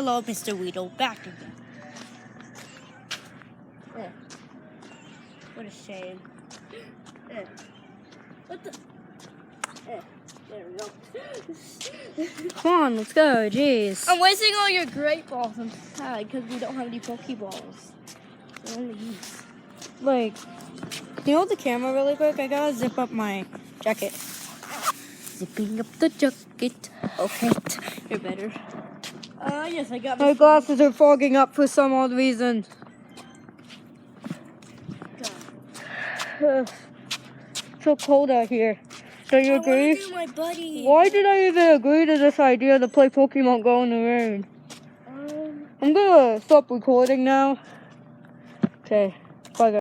Hello, Mr. Weedle. Back again. What a shame. What the? There we go. Come on, let's go. Jeez. I'm wasting all your great balls. I'm sad because we don't have any Pokeballs. Only these. Like, can you hold the camera really quick? I gotta zip up my jacket. Zipping up the jacket. Okay, you're better. Yes, I got My glasses are fogging up for some odd reason. So cold out here. Don't you agree? I want to do my buddy. Why did I even agree to this idea to play Pokemon Go in the rain? I'm gonna stop recording now. Okay, bye guys.